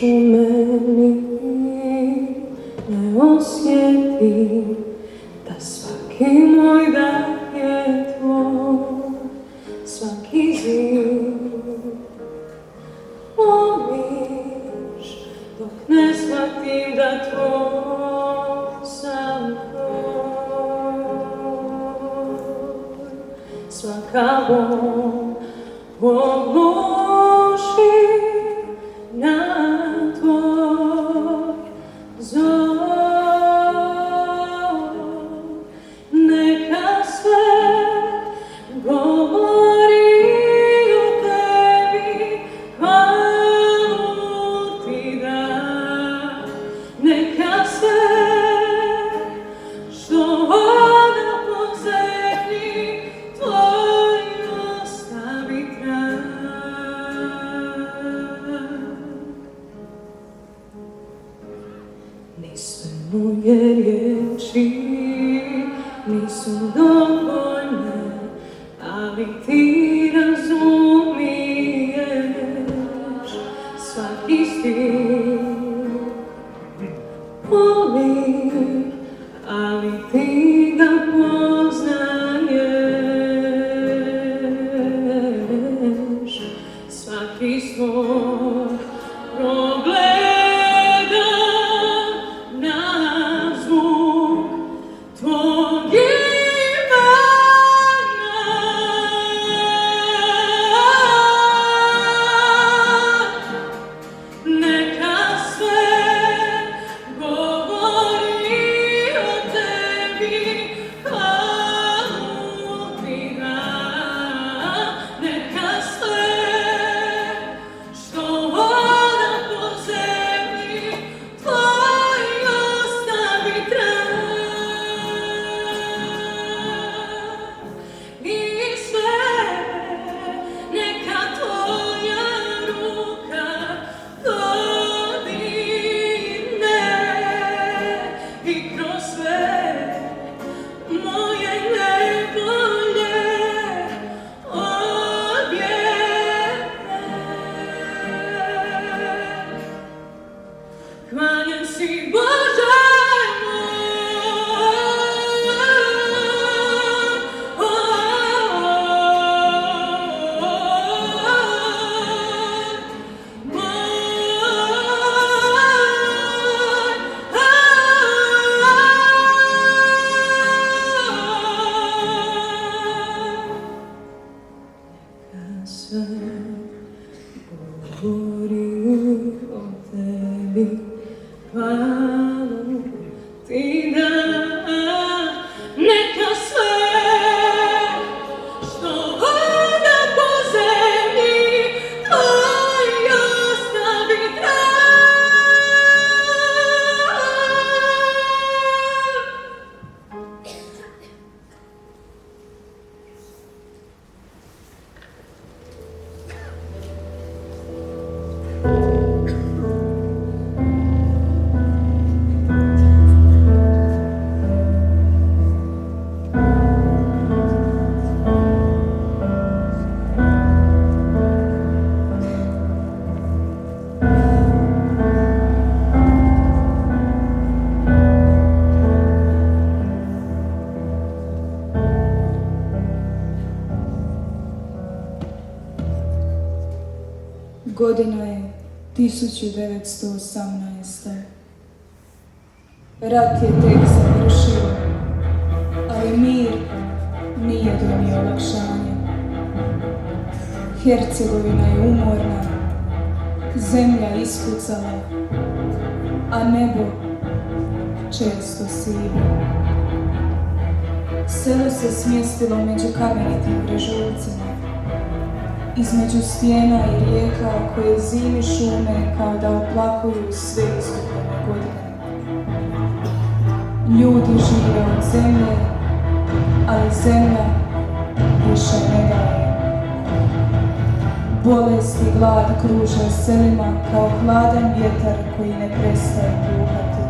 u meni ne osjetim da svaki moj dah je tvoj, svaki zid voliš, dok ne shvatim da tvoj sam tvoj. Svaka bol odloži na tvoj zor. Neka sve govori o tebi, hvalu ti dam. Neka sve što hoda po zemlji tvoj ostavi trag. Ni sve moje riječi nisu dovoljne, ali ti razumiješ svaki stih. Volim, ali ti ga poznaješ. Svaki svoj progleda na zvuk tvog imena. Neka sve govori o tebi, hvalu ti dam. Neka sve što hoda po zemlji tvoj ostavi trag. I sve neka tvoja ruka dodirne i kroz sve moje nevolje odjene. Hvaljen si Bože sve govori o tebi, hvalu ti dam. Neka sve što hoda po zemlji tvoj ostavi Godina je 1918. Rat je tek završio, ali mir nije donio olakšanje. Hercegovina je umorna, zemlja ispucala, a nebo često sivi. Selo se smjestilo među kamenitim brežuljcima, između stijena i rijeka koje zimi šume kao da oplakuju sve izgubljene godine. Ljudi žive od zemlje, ali zemlja više ne daje. Bolest i glad kruže selima kao hladan vjetar koji ne prestaje puhati.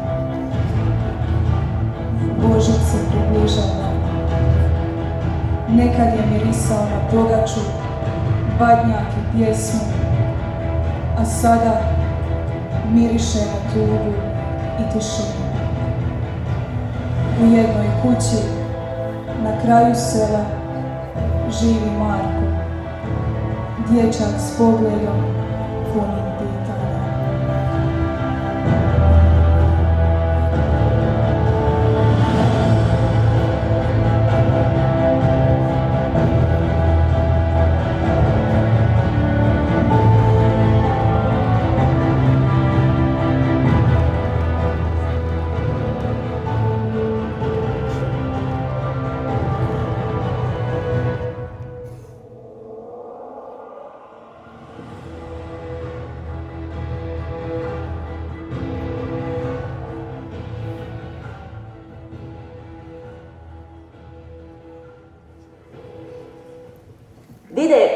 Božić se približava. Nekad je mirisao na pogaču, badnjak i pjesmu, a sada miriše na tugu i tišinu. U jednoj kući na kraju sela živi Marko, dječak s pogledom punim pitanja. Dide,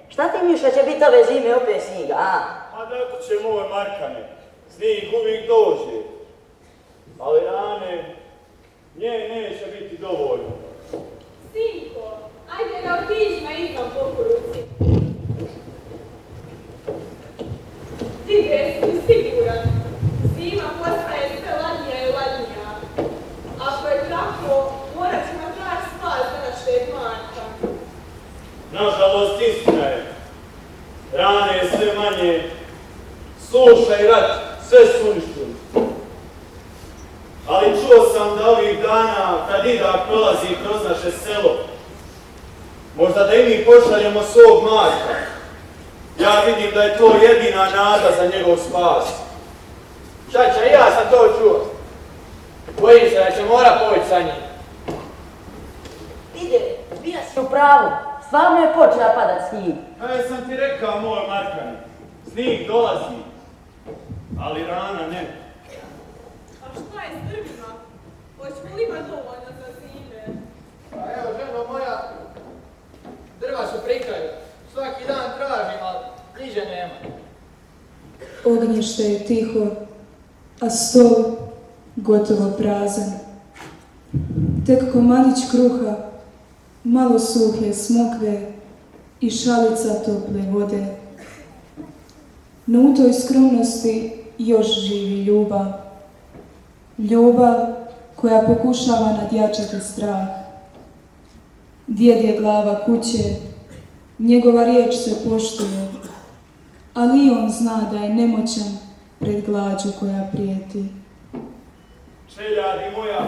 šta ti misliš da će biti ove zime opet sniga, a? A tako će moj Markane, snig uvijek dođe. Ali rane, nje neće biti dovoljno. Sinko, ajde da otiđi na izvan pokoruci. Ti si siguran, zima postaje sve ladnija i ladnija. Ako je tako, morat ćemo traži spas za našeg Marka. Nažalost, istina je. Rane je sve manje, suša i rat sve su uništili. Ali čuo sam da ovih dana, kad Idak prolazi kroz naše selo, možda da i mi pošaljemo svog Marka. Ja vidim da je to jedina nada za njegov spas. Čača, ja sam to čuo. Bojim se da će mora poći sa njim. Dide, bija si u pravu. Stvarno je počela padat snijeg. A ja sam ti rekao, moj Markani, snig dolazi, ali rana ne. A šta je s drvima? Hoćemo li imati dovoljno za zime? Pa evo, ženo moja, drva su pri kraju. Svaki dan tražim, ali niže nema. Ognjište je tiho, a stol gotovo prazan. Tek komadić kruha, malo suhe smokve i šalica tople vode. No u toj skromnosti još živi ljubav. Ljubav koja pokušava nadjačati strah. Djed je glava kuće, njegova riječ se poštuje, ali i on zna da je nemoćan pred glađu koja prijeti. Čeljadi moja,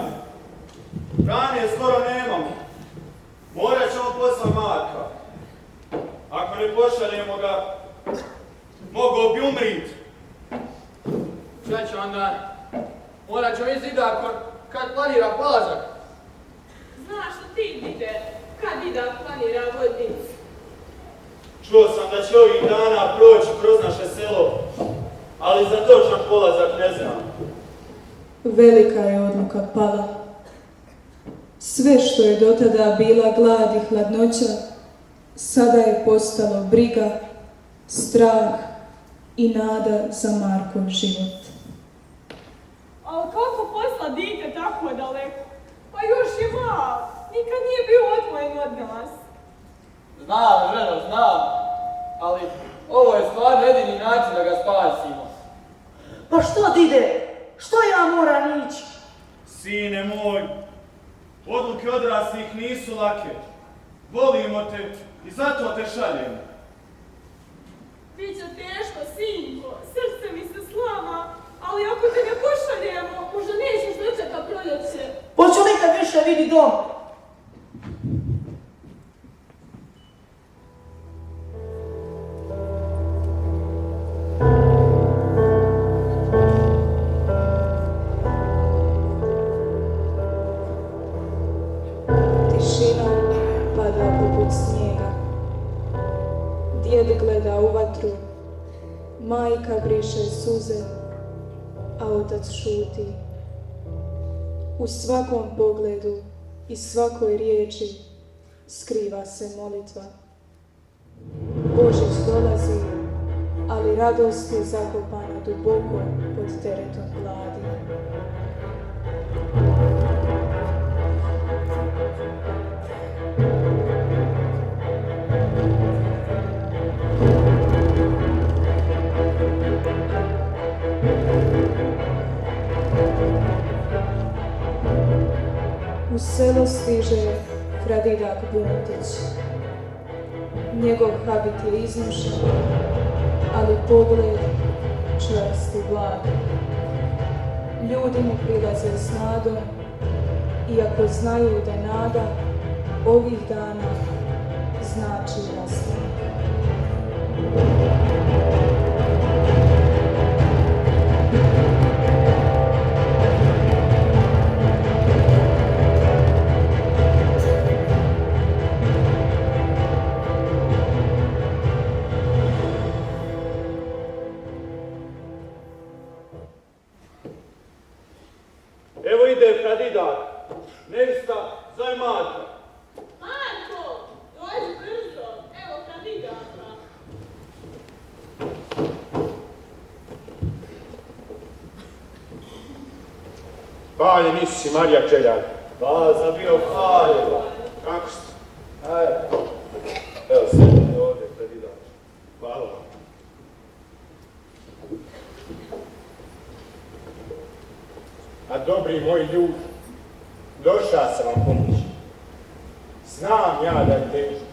hrane skoro nemamo. Morat ćemo poslat Marka. Ako ne pošaljemo ga, mogao bi umrit. Čača, onda morat ćemo iz Idakom kad planira polazak. Znaš li ti, Dide, kad Idak planira vodnicu? Čuo sam da će ovih dana proći kroz naše selo, ali za točan polazak ne znam. Velika je odluka pala. Sve što je dotada bila glad i hladnoća, sada je postalo briga, strah i nada za Markov život. Ali kako posla dite tako daleko? Pa još je mal, nikad nije bio odvojen od nas. Znam, ženo, znam. Ali ovo je stvarno jedini način da ga spasimo. Pa što, Dide? Što ja moram ići? Sine moj, odluke odraslih nisu lake. Volimo te i zato te šaljemo. Biće teško, sinko, srce mi se slama, ali ako te ne pošaljemo, možda nećeš dočekat proljeće. Hoću nikad više vidi dom. Tišina pada poput snijega. Djed gleda u vatru, majka briše suze, a otac šuti. U svakom pogledu i svakoj riječi skriva se molitva. Božić dolazi, ali radost je zakopana duboko pod teretom gladi. U selo stiže Fradidak Bunetić. Njegov habit je iznušen, ali pogled čvrst i blag. Ljudi mu prilaze s nadom, iako znaju da nada ovih dana znači rastanak. Evo ide Fradidak, nevista, zove Marka. Marko, dođi brzo, evo Fradidaka. Hvalje, nisi si Marija Čeljak. Pa, zabio hvalje. Kako si? Ajde. Evo se ovdje, Fradidak. Hvala vam. A dobri moji ljudi, došao sam vam pomoći. Znam ja da je teško,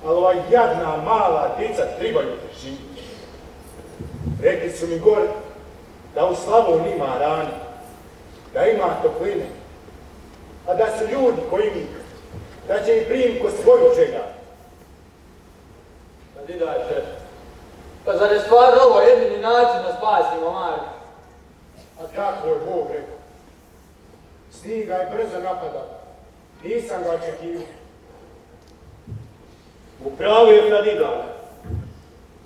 ali ova jadna mala djeca trebaju preživjeti. Rekli su mi gore da u Slavoniji ima rani, da ima topline, a da su ljudi koji mi, da će ih primiti ko svoju želja. Fradidače, pa zar je stvarno ovo jedini način da spasimo Marka? A tako je Bog rekao. Snijeg ga je brzo napadao. Nisam ga očekivao. U pravu je Fradidak.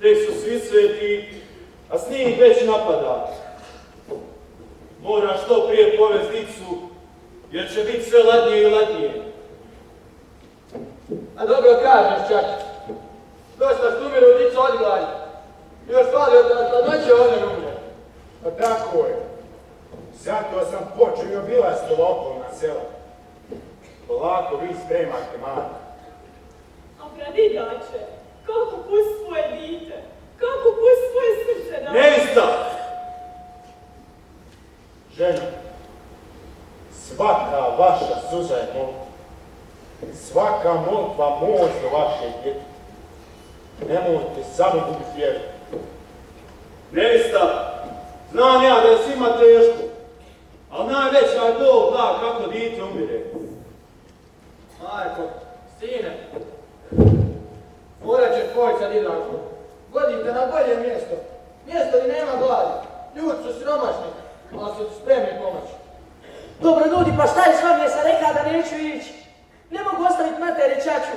Te su svi sveti, a snijeg već napada. Mora što prije povest dicu, jer će biti sve ladnije i ladnije. A dobro kažeš, čač. Dosta stumiru dicu odgledali. Još falio da noće one umre. Pa tako je. Zato sam počeo obilaziti ova okolna sela. Polako vi spremate Marka. A Fradidače, kako pusti svoje dite, kako pusti svoje srce da... Nevista! Ženo, svaka vaša suza je molitva. Svaka molitva moć do vaše djete. Nemojte samo gubiti vjeru. Nevista, znam ja da je svima teško, ali najveća je Bog da kako dite umire. Marko, sine, morat ćeš poći sa Didakom. Vodite na bolje mjesto. Mjesto gdje nema gladi. Ljudi su siromašni, ali su spremni pomoći. Dobro ljudi, pa šta je s vama, jesam rekla da neću ići? Ne mogu ostaviti matere čaču.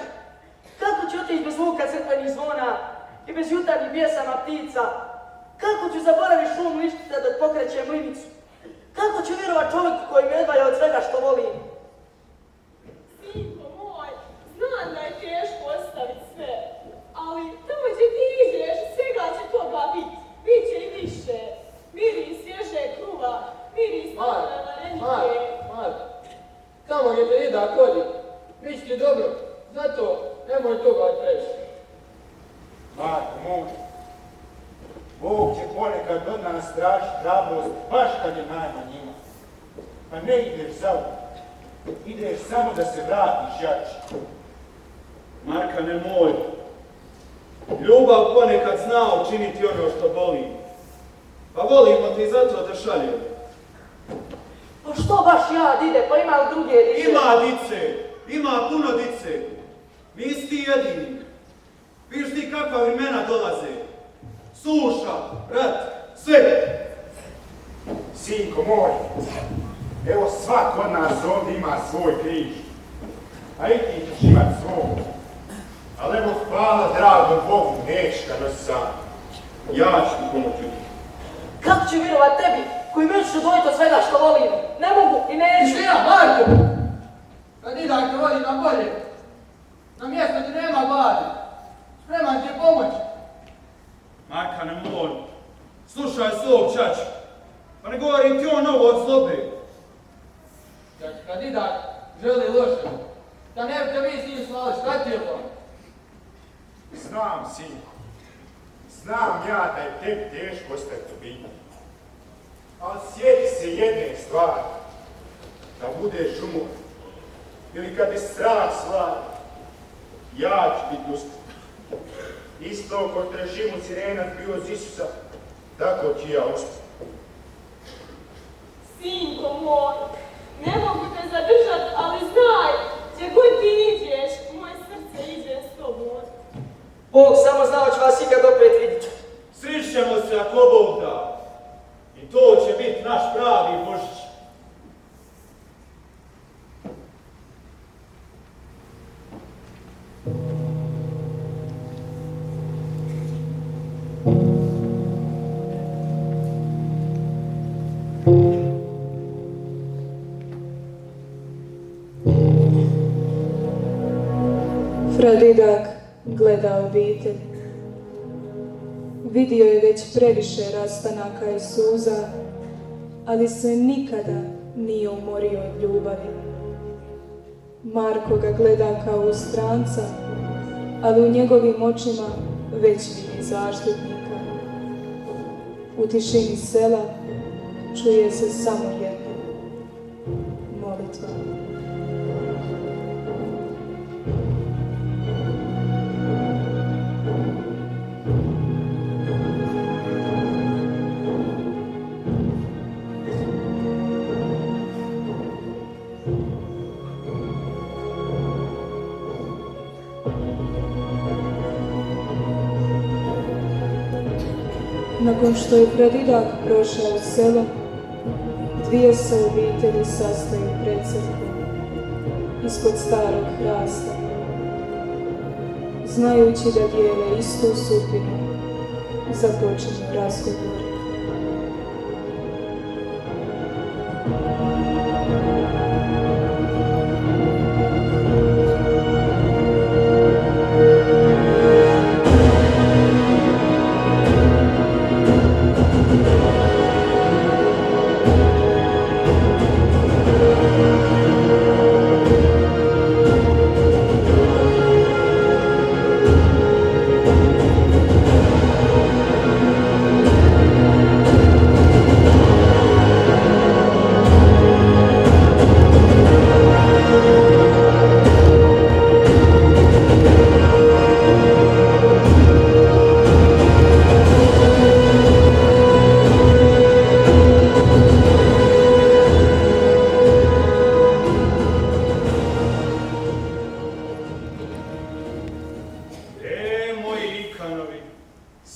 Kako ću otići bez zvuka crkvenih zvona i bez jutarnjih pjesama ptica? Kako ću zaboraviti šum lištica dok pokrećem mlinicu? Kako ću vjerovat čovjeku koji me odvaja od svega što volim? Sinko moj, znam da je teško ostaviti sve, ali tamo gdje ti ideš, svega će toga biti. Biće i više. Miris svježe kruva, miris Marko, varenike. Marko, tamo gdje te Didak hodi, bit će ti dobro. Zato nemoj toga previše. Marko moj, Bog će ponekad od nas tražiti hrabrost baš kad je najmanjima. Pa ne ideš za ideš samo da se vratiš jači. Marka, nemoj. Ljubav ponekad zna učiniti ono što boli. Pa volimo ti zato da šaljemo. Pa što baš ja, dide, pa ima li druge dice? Ima dice, ima puno dice. Nisi ti jedini. Viš ti kakva vremena dolaze. Suša, rat, sve. Sinko moj, evo svak od nas ovdje ima svoj križ. A i ti ćeš imat svoj. Ali evo hvala dragom Bogu, nećeš ga nosi sam. Ja ću ti pomoći. Kako ću vjerovat tebi, koji već ću dojiti od svega što volim? Ne mogu i neću. Tišina, Marko! Fradidak te vodi na bolje. Na mjesto gdje nema gladi. Spreman ti je pomoć. Marka, nemoj. Slušaj svog čača. Pa ne govori ti on ovo od zlobe. Fradidak želi loše. Da ne bi te vi s njim slali, šta ti je to? Znam, sinko. Znam ja da je tebi teško ostati u biti. Ali sjeti se jedne stvari. Da budeš umor ili kad je strah svlada, ja ću biti usput. Isto kod režimu sirena bio z Isusa, tako ću ja usput. Sinko moj, ne mogu te zadržat, ali znaj, gdje god ti ideš, moje srce ide s tobom. Bog samo znao će vas ikad opet vidjeti. Srišćemo se ako Bog da. I to će biti naš pravi Božić. Fradidak gleda obitelj. Vidio je već previše rastanaka i suza, ali se nikada nije umorio od ljubavi. Marko ga gleda kao u stranca, ali u njegovim očima već vidi zaštitnika. U tišini sela čuje se samo jedno: molitva. Nakon što je Fradidak prošao selo, dvije se obitelji sastaju pred crkvom, ispod starog hrasta. Znajući da dijele istu sudbinu, započinju razgovor.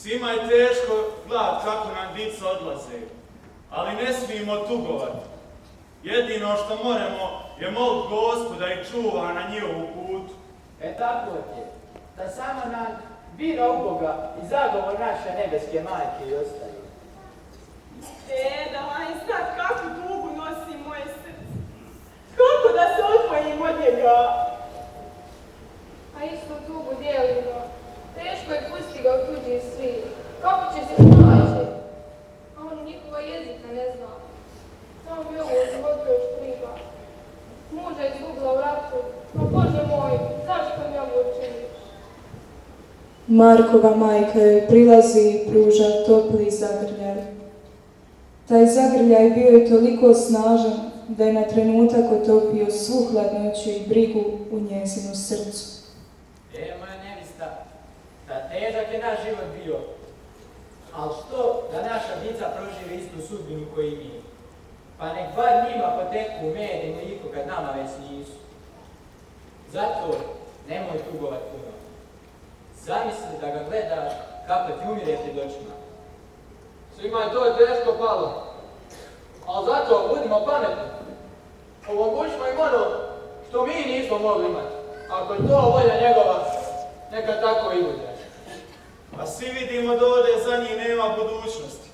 Svima je teško gledat kako nam dica odlaze, ali ne smijemo tugovati. Jedino što moramo je molit Gospoda i čuva na njihovu putu. Tako je, da samo nam vira u Boga i zagovor naše nebeske majke i ostaju. Da vam sad kakvu tugu nosi moje srce. Kako da se odvojim od njega? A istu tugu dijelimo. Teško je pusti ga u tuđi svijet. Kako će se snaći? A on njihova jezika ne zna. Samo bi ovo zvodio štriga. Muža izgubila u ratu. No Bože moj, zašto mi ovo učiniš? Markova majka joj prilazi i pruža topli zagrljaj. Taj zagrljaj bio je toliko snažan da je na trenutak otopio svu hladnoću i brigu u njezinu srcu. Moja nevista, da težak je naš život bio, ali što da naša dica prožive istu sudbinu koju i mi? Pa nek bar njima poteku med i mliko kad nama već nisu. Zato nemoj tugovat puno. Zamisli da ga gledaš kako ti umire pred očima. Svima je to teško palo, ali zato budimo pametni. Omogućimo im ono što mi nismo mogli imati. Ako je to volja njegova, neka tako i bude. A svi vidimo da ovdje za njih nema budućnosti.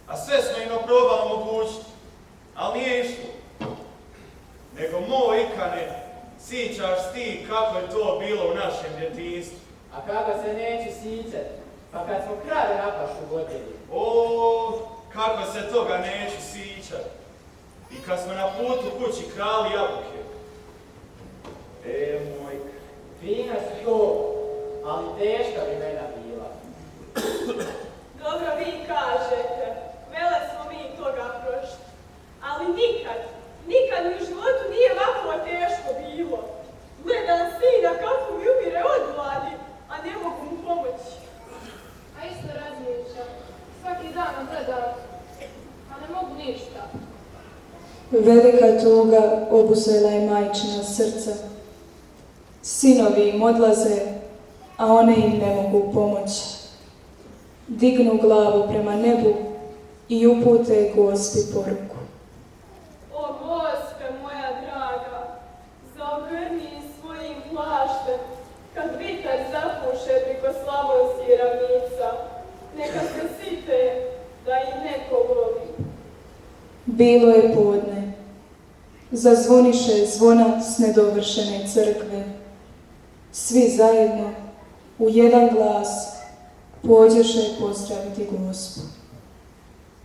A sve smo im probali omogućiti, ali nije išlo. Nego moj Ikane, sićaš ti kako je to bilo u našem djetinjstvu. A kako se neću sićat, pa kad smo krave na pašu vodili. Kako se toga neću sićat. I kad smo na putu kući krali jabuke. Mojka. Fina su to, ali teška vremena bila. Dobro vi kažete, vele smo mi toga prošli. Ali nikad mi u životu nije ovako teško bilo. Velika tuga obuzela je majčina srca. Sinovi im odlaze, a one im ne mogu pomoći. Dignu glavu prema nebu i upute Gospi poruku. O Gospe moja draga, zaogrni svojim plaštem, kad vitar zapuše preko slavonskih ravnica, neka se site da ih neko voli. Bilo je podne. Zazvoniše zvona s nedovršene crkve. Svi zajedno, u jedan glas, pođeše pozdraviti Gospu.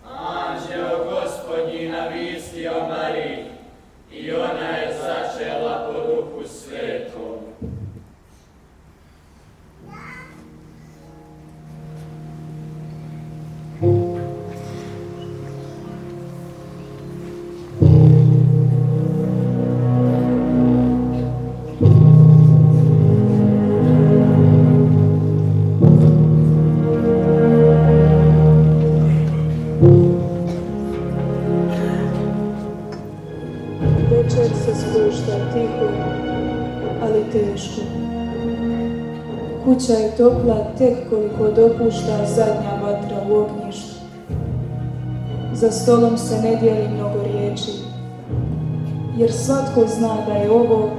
Anđeo Gospodnji navistio Mariji, i ona je začela po Duhu Svetom. Večer se spušta tiho, ali teško. Kuća je topla tek koliko dopušta zadnja vatra u ognjištu. Za stolom se ne dijeli mnogo riječi, jer svatko zna da je ovo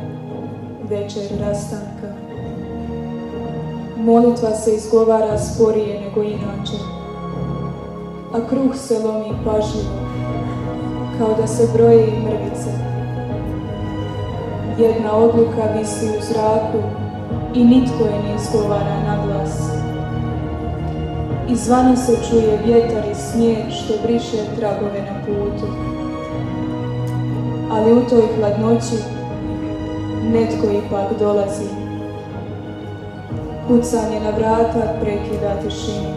večer rastanka. Molitva se izgovara sporije nego inače, a kruh se lomi pažljivo, kao da se broje i mrvice. Jedna odluka visi u zraku i nitko je ne izgovara na glas. Izvana se čuje vjetar i snijeg što briše tragove na putu. Ali u toj hladnoći netko ipak dolazi. Kucanje na vrata prekida tišinu.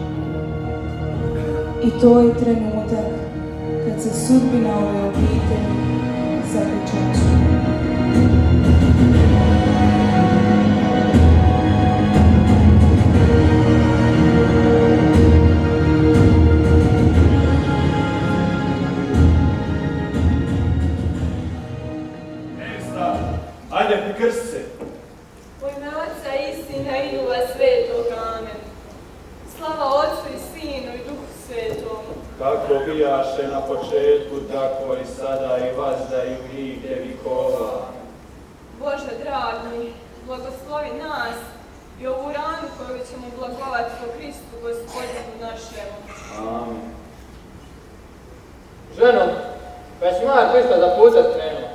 I to je trenutak kad se sudbina ove obitelji zapečaćuje. Nevista, ajde prikrsti se. U ime Oca i Sina i Duha Svetog, amen. Slava Otcu i Sinu i Duhu Svetom. Kako bijaše na početku, tako i sada i vazda i u nigdje vikova. Bože dragi, blagoslovi nas i ovu ranu koju ćemo blagovati po Kristu Gospodinu našemu. Amen. Ženo, pa jesi Marko isto za pucat krenuo?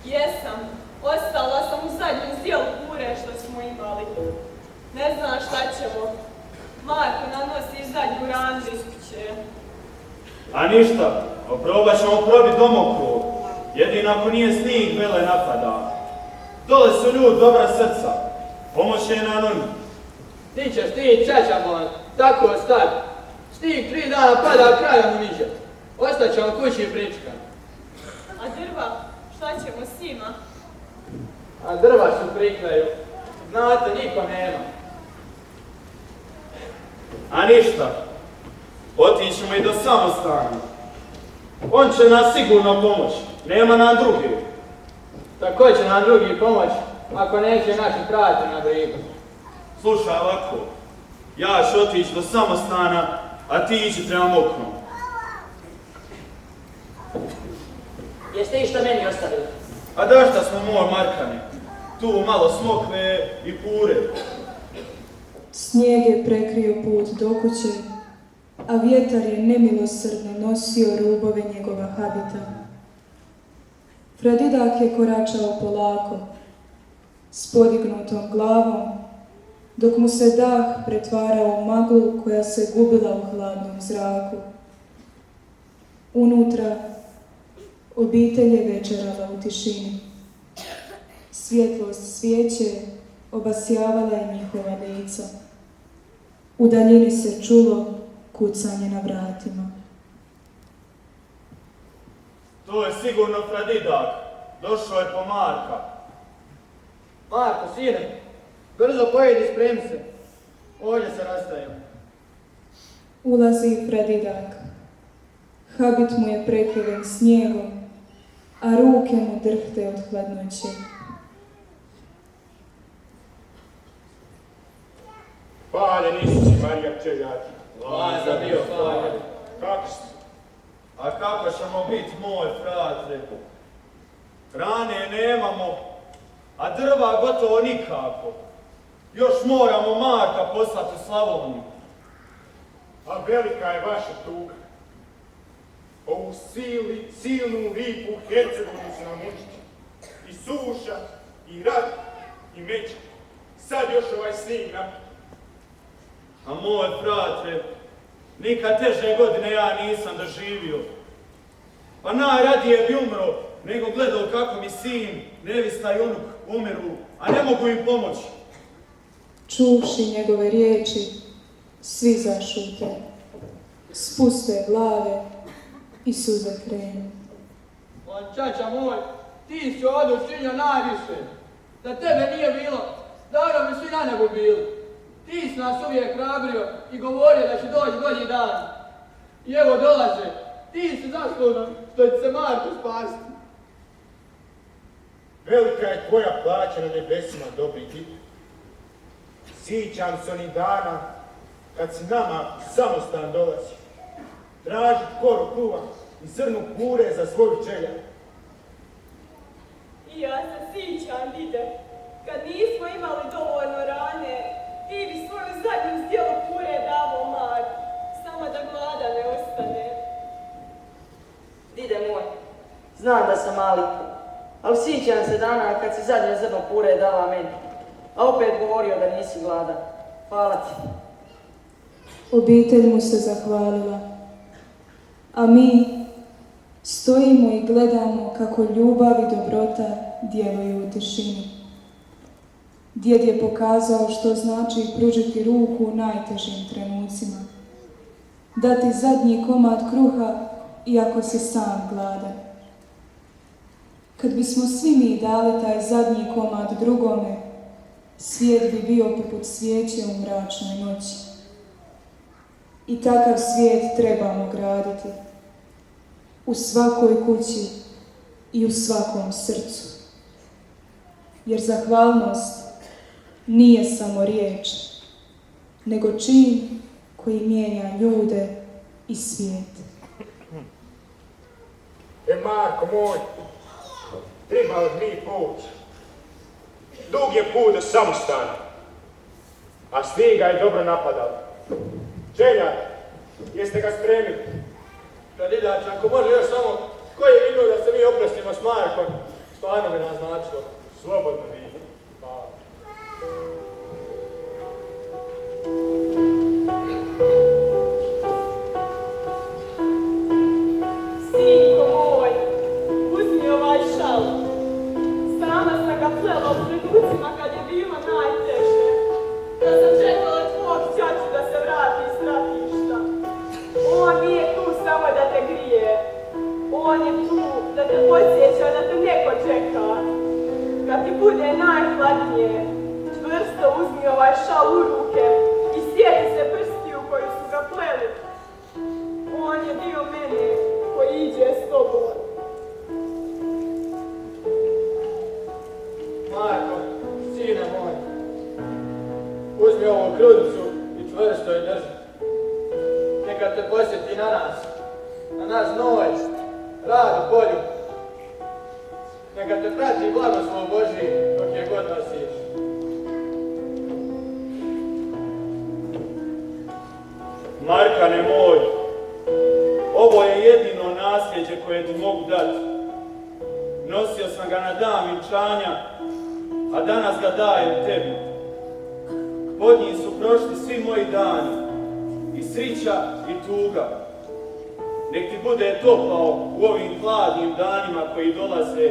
Jesam, ostala sam u zadnjem zdjelu pure što smo imali. Ne znam šta ćemo. Marko nanosi zadnju ranu iz kuće. A ništa, oprobat ćemo probiti domokrug. Jedino ako nije snijeg vele napada. Dole su ljudi dobra srca. Pomoć je na noni. Ti ćeš ti, čača moj, tako star. Stig 3 dana pada, kraja mu niđe. Ostaćemo kući i prička. A drva, šta ćemo s njima? A drva su pri kraju. Znate, niko nema. A ništa, otićemo i do samostana. On će nas sigurno pomoći, nema nam drugi. Tako će nam drugi pomoć, ako neće naši prati na brigu. Slušaj ovako, ja ću otići do samostana, a ti ići prema oknom. Jeste išta meni ostavili? A da šta smo moj Markane, tu malo smokve i pure. Snijeg je prekrio put do kuće, a vjetar je nemilosrdno nosio rubove njegova habita. Fredidak je koračao polako, s podignutom glavom, dok mu se dah pretvarao u maglu koja se gubila u hladnom zraku. Unutra obitelj je večerala u tišini. Svjetlost svijeće obasjavala je njihova lica. U daljini se čulo kucanje na vratima. To je sigurno Fredidak, došao je po Marka. Marko, sine, brzo pojedi, spremi se. Ovdje se rastajemo. Ulazi Fredidak. Habit mu je prekriven snijegom, a ruke mu drhte od hladnoće. Hvaljen Isusi, Marija Čeljaki. Laza bio hvaljen. Kako si? A kako ćemo biti, moj fratre? Hrane nemamo, a drva gotovo nikako. Još moramo Marka poslati u Slavoniju. A velika je vaša tuga. Ovu silnu, lipu Hercegovinu su nam uništili. I suša, i rat, i meč. Sad još ovaj snijeg napad. A moj fratre, nikad teže godine ja nisam doživio. Pa najradije bi umro, nego gledao kako mi sin, nevista i unuk umiru, a ne mogu im pomoći. Čuvši njegove riječi, svi zašute, spuste glave i suze krenu. On, čača moj, ti si ovdje učinio najviše. Da tebe nije bilo, davno bi svi na nebu bili. Ti si nas uvijek hrabrio i govorio da će doći bolji dan. I evo dolaze, ti si zaslužan što će se Marko spasiti. Velika je tvoja plaća na nebesima, dobri ti. Sjećam se onih dana kad si nama samostan dolazi. Traži koru kruva i zrnu kure za svoju čeljad. I ja se sjećam, dide, kad nismo imali dovoljno rane, ti bi svoju zadnju zdjelu kure davo Marku, samo da glada ne ostane. Dide moj, znam da sam mali, ali sjećam se dana kad si zadnje zrno pure dala meni, a opet govorio da nisi gladan. Hvala ti. Obitelj mu se zahvalila, a mi stojimo i gledamo kako ljubav i dobrota djeluju u tišini. Djed je pokazao što znači pružiti ruku u najtežim trenucima. Dati zadnji komad kruha iako si sam gladan. Kad bismo svi mi dali taj zadnji komad drugome, svijet bi bio poput svijeće u mračnoj noći. I takav svijet trebamo graditi. U svakoj kući i u svakom srcu. Jer zahvalnost nije samo riječ, nego čin koji mijenja ljude i svijet. Marko moj, trebali mi poći. Dug je put do samostana, a snijega je dobro napadala. Čeljak, jeste ga spremili? Kandidač, ako može još samo koji je minut da se mi oprostimo s Markom, stvarno bi nas značilo. Slobodno vi. Hvala. Sinko moj, uzmi ovaj šal. Sama sam ga plela u trenucima kad je bilo najteže. Da sam čekala tvog ćaću da se vrati iz ratišta. On nije tu samo da te grije. On je tu da te podsjeća da te neko čeka. Kad ti bude najhladnije, čvrsto uzmi ovaj šal u ruke i sjeti se prstiju koji su ga pleli. On je dio mene koji iđe s tobom. Marko, sine moj, uzmi ovu krudicu i čvrsto je drži. Neka te posjeti na naš znoj, rad u polju. Neka te prati blagoslov Božji dok je god nosiš. Markane moj, ovo je jedino nasljeđe koje ti mogu dati. Nosio sam ga na dan vjenčanja, a danas ga dajem tebi. Pod njim su prošli svi moji dani, i srića i tuga. Nek ti bude topao u ovim hladnim danima koji dolaze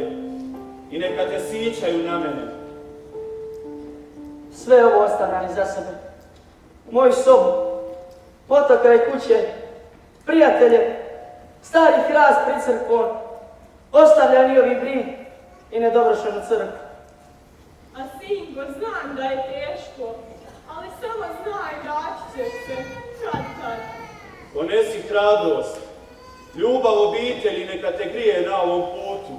i neka te sjećaju na mene. Sve ovo ostavljam iza sebe. Moju sobu, potoka i kuće, prijatelje, stari hrast pred crkvom, ostavljam i ovi brin i nedovršenu crkvu. A sinko, znam da je teško, ali samo znaj vratit ćeš se kad. Ponesi hrabrost, ljubav obitelji neka te grije na ovom putu.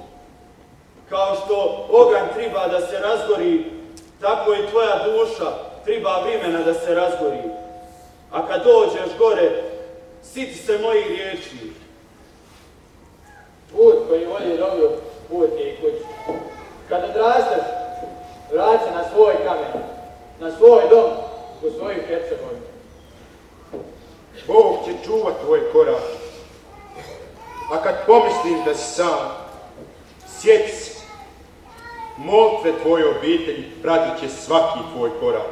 Kao što oganj treba da se razgori, tako i tvoja duša treba vremena da se razgori. A kad dođeš gore, siti se mojih riječi. Put koji vodi dobru, put je i kući. Kad odrasteš, vrati se na svoj kamen, na svoj dom, u svoju Hercegovinu. Bog će čuvat tvoj korak. A kad pomislim da si sam, sjeti se. Molitve tvoje obitelji pratit će svaki tvoj korak.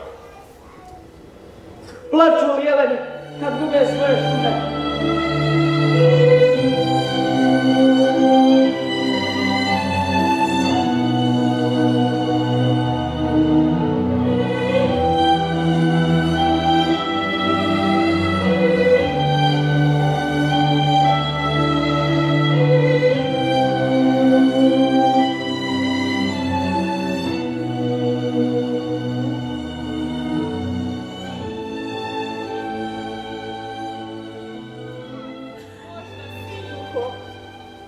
Plaču jeleni kad gube svoje šume.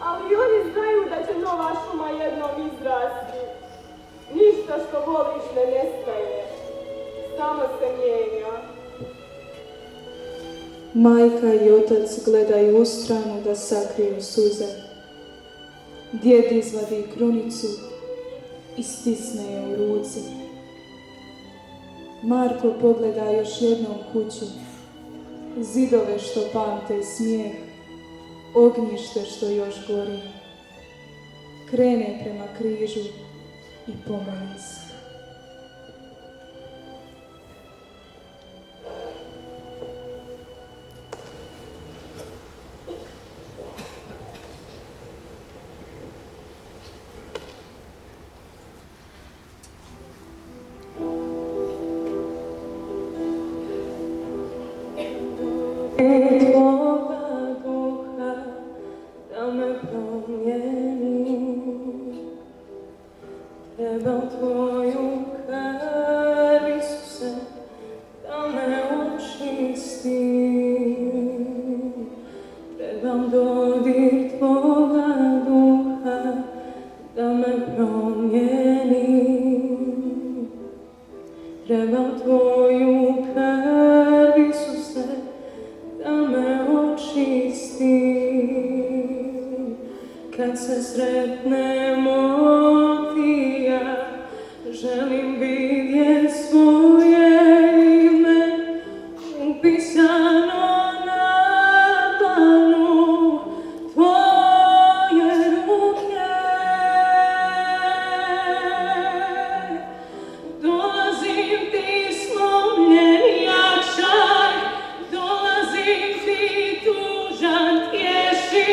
Ali oni znaju da će nova šuma jednom izrasti. Ništa što voliš ne nestaje, samo se mijenja. Majka i otac gledaju u stranu da sakriju suze. Djed izvadi krunicu i stisne je u ruci. Marko pogleda još jednom kuću, zidove što pamte smijeh, ognjište što još gori. Krene prema križu i pomoli se. Tvoga duha da me promijeni, trebam tvoju krv, Isuse, da me očisti. Trebam dodir tvoga duha da me promijeni. Trebam tvoju krv, Isuse, da me očisti. Kad se sretnemo ti ja, želim vidjet svoje ime upisano na dlanu tvoje ruke. Dolazim ti slomljen jačaj, dolazim ti tužan tješi,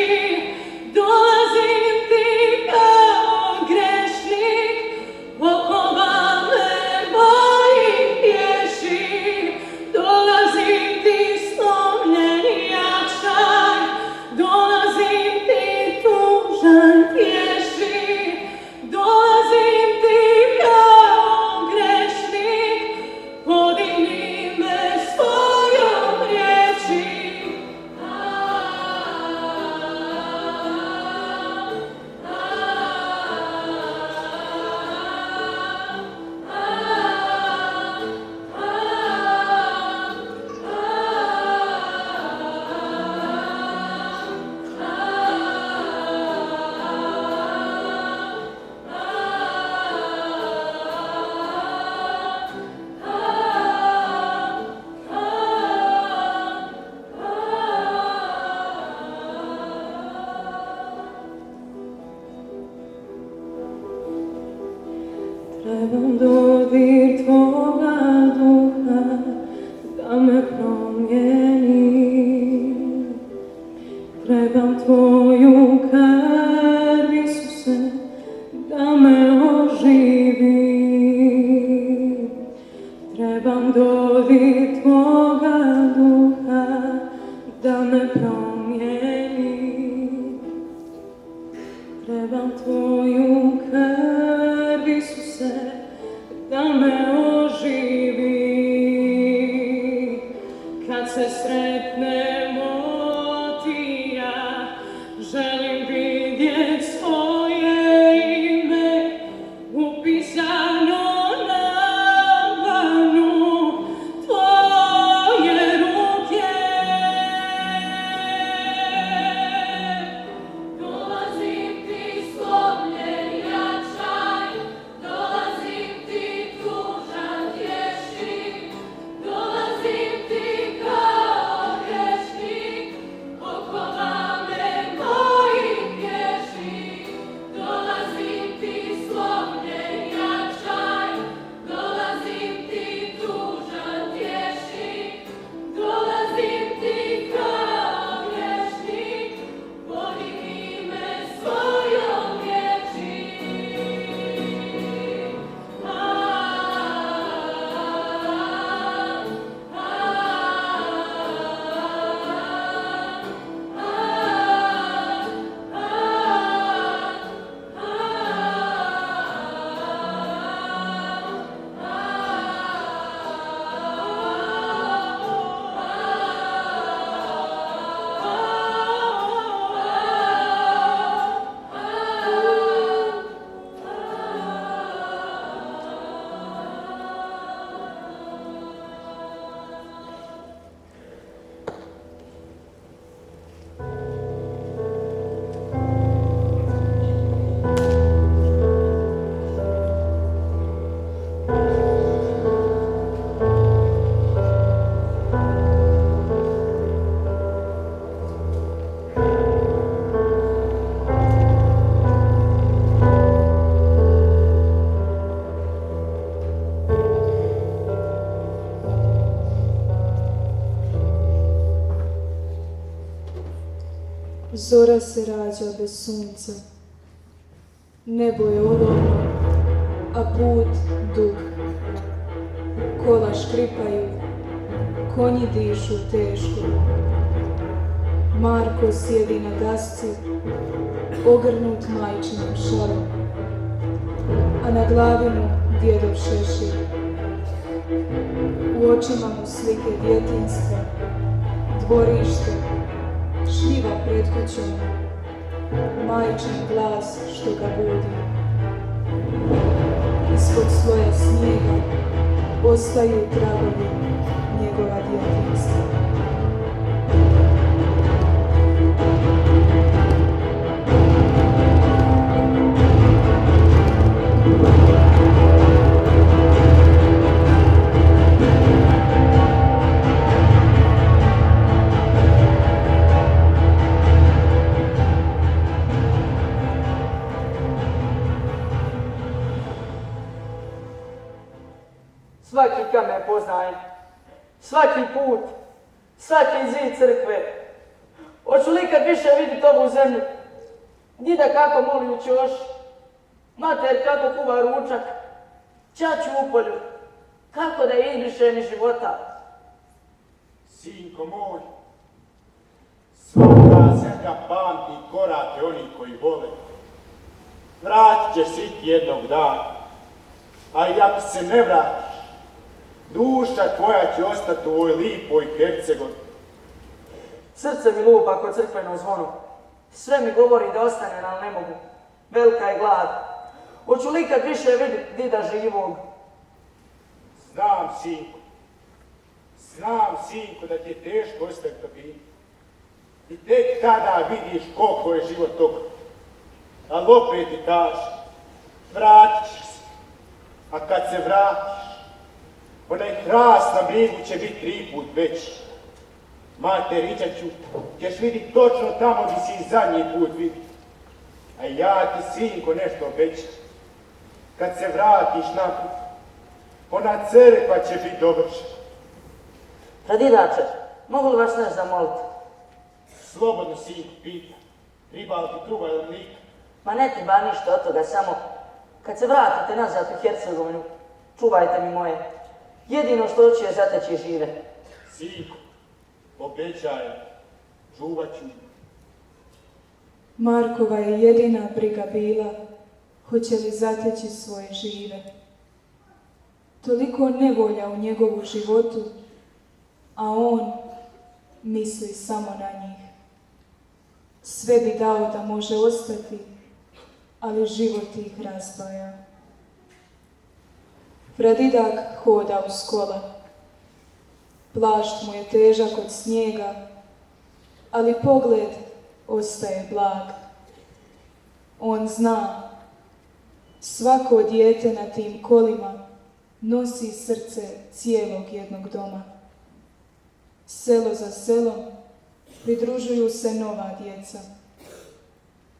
dolazim ti kao grešnik, okova me bojim pješi. Dolazim ti slomljen jačaj, dolazim ti tužan tješi, dolazim ti kao grešnik, podigni me svojom riječi. Trebam dodir tvoga duha da me promijeni. Trebam tvoju krv, Isuse, da me oživi. Trebam dodir tvoga duha da me promijeni. Trebam tvoju krv, Isuse, da me oživi. Kad se sretnemo ti ja, želim vidjet svoje ime Zora se rađa bez sunca, nebo je olovno, a put dug. Kola škripaju, konji dišu teško. Marko sjedi na dasci, ogrnut majčinom šalom, a na glavi mu djedov šešir. U očima mu slike djetinjstva, dvorište, šljiva pred kućom, majčin glas što ga budi. Ispod sloja snijega ostaju tragovi njegova djetinjstva. Svaki kamen poznajem, svaki put, svaki zid crkve. Hoću li kad više vidjeti ovu zemlju? Dida kako moli u ćoš, mater kako kuva ručak, ćaću u polju, kako da je izbrišen iz života. Sinko moj, svaka zemlja pamti korake onih koji vole. Vratit ćeš si jednog dana, a i ako se ne vratiš, duša tvoja će ostati u ovoj lipoj Hercegovini. Srce mi lupa kod crkvenog zvonu. Sve mi govori da ostanem, ali ne mogu. Velika je glad. Hoću li kad više vidjeti dida živog? Znam, sinko, da ti je teško ostaviti obitelj. I tek tada vidiš koliko je život tog. Ali opet ti kažem, vratit ćeš se. A kad se vratiš, onaj hrast na brigu će biti 3 put veći. Materićaću, ćeš vidjeti točno tamo gdje si i zadnji put vidio. A ja ti, sinko, nešto obećam. Kad se vratiš naput, ona crkva će biti dovršena. Pradidače, mogu li vas nešto zamoliti? Slobodno, sinko, pita. Triba li ti kruva ili mlika? Ma ne treba ništa od toga, samo kad se vratite nazad u Hercegovinu, čuvajte mi moje. Jedino što hoću je zateći žive. Sinko, obećajem, čuvat ću. Markova je jedina briga bila, hoće li zateći svoje žive. Toliko nevolja u njegovu životu, a on misli samo na njih. Sve bi dao da može ostati, ali život ih razdvaja. Pradidak hoda uz kola. Plašt mu je težak od snijega, ali pogled ostaje blag. On zna, svako dijete na tim kolima nosi srce cijelog jednog doma. Selo za selom pridružuju se nova djeca.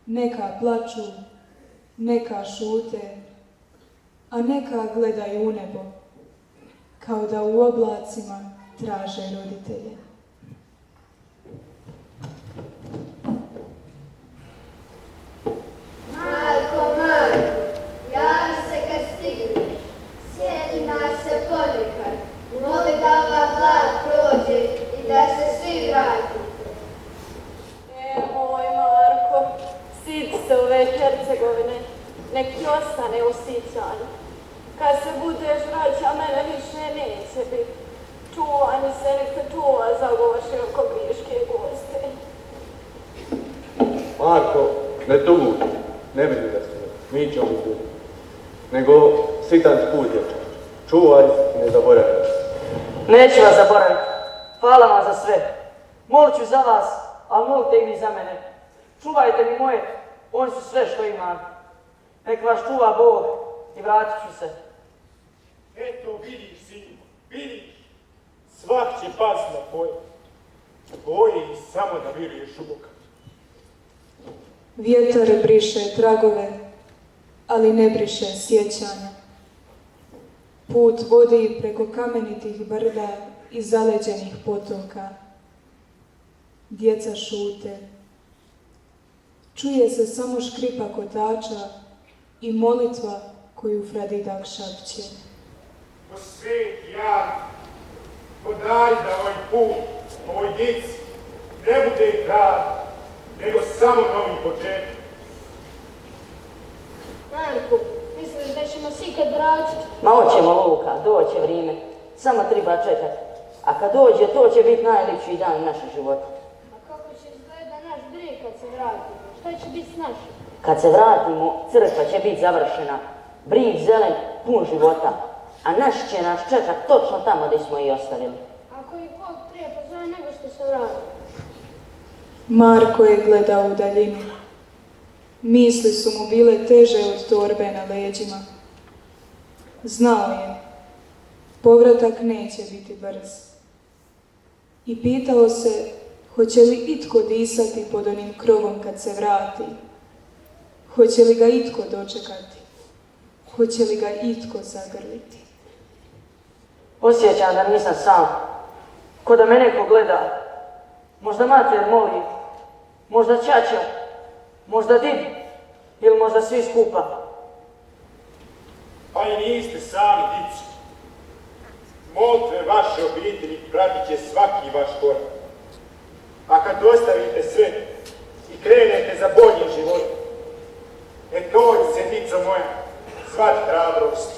Neka plaču, neka šute, a neka gledaju u nebo, kao da u oblacima traže roditelje. Marko, javi se kad stigneš, sjedi nas se ponekad, moli da ova glad prođe i da se svi vratite. Moj Marko, sidi se ove Hercegovine, nek ti ostane u sićanju. Kad se budeš vraća, mene više neće biti. Čuvaj mi se, nek te čuva za ovo širokogriješke goste. Marko, ne tuguj, ne brini da se mi ćemo tu. Nego sitan put je. Čuvaj i ne zaboravim. Neću vas zaboraviti. Hvala vam za sve. Molit ću za vas, ali molite i vi za mene. Čuvajte mi moje, oni su sve što imam. Nek vas čuva Bog i vratit ću se. Eto, vidiš, sinko, vidiš. Svak će paziti na tvoje. Boji samo da vjeruješ u Boga. Vjetar briše tragove, ali ne briše sjećanja. Put vodi preko kamenitih brda i zaleđenih potoka. Djeca šute, Čuje se samo škripa kotača i molitva koju Fradidak šapće. O sveti Jan, podaj da ovaj put, ovoj dici, ne bude kraj, nego samo novi početak. Marko, misliš da ćemo se ikad vratiti? Ma hoćemo, Luka, doće vrijeme. Samo treba čekati. A kad dođe, to će biti najljepši dan našeg života. A kako će izgleda naš brijeg kad se vratimo? Šta će biti s našim? Kad se vratimo, crkva će biti završena. Brijeg zelen, pun života. A naš će nas čekat točno tamo gdje smo i ostavili. Ako ih Bog prije pozove nego što se vrati. Marko je gledao u daljinu. Misli su mu bile teže od torbe na leđima. Znao je, povratak neće biti brz. I pitao se, hoće li itko disati pod onim krovom kad se vrati? Hoće li ga itko dočekati? Hoće li ga itko zagrliti? Osjećam da nisam sam. Ko da me neko gleda. Možda mater moli, možda ćaća, možda did, ili možda svi skupa. Pa i niste sami, dici. Molitve vaše obitelji pratit će svaki vaš korak. A kad ostavite sve i krenete za boljim životom, to se, dico moja, svat hrabrost.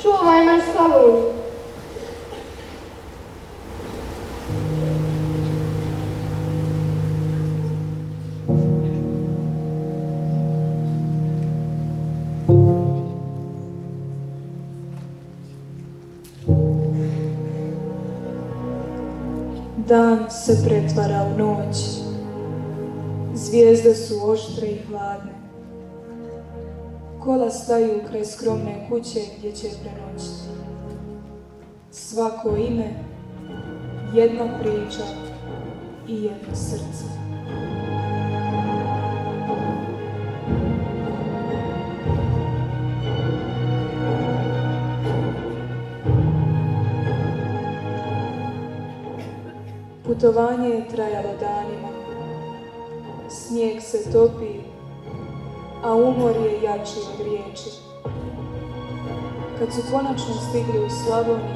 Čuvaj nas, Slavoniju. Dan se pretvara u noć. Zvijezde su oštre i hladne. Kola staju kraj skromne kuće gdje će prenoćiti. Svako ime, jedna priča i jedno srce. Putovanje je trajalo danima. Snijeg se topi, a umor je jači od riječi. Kad su konačno stigli u Slavoniju,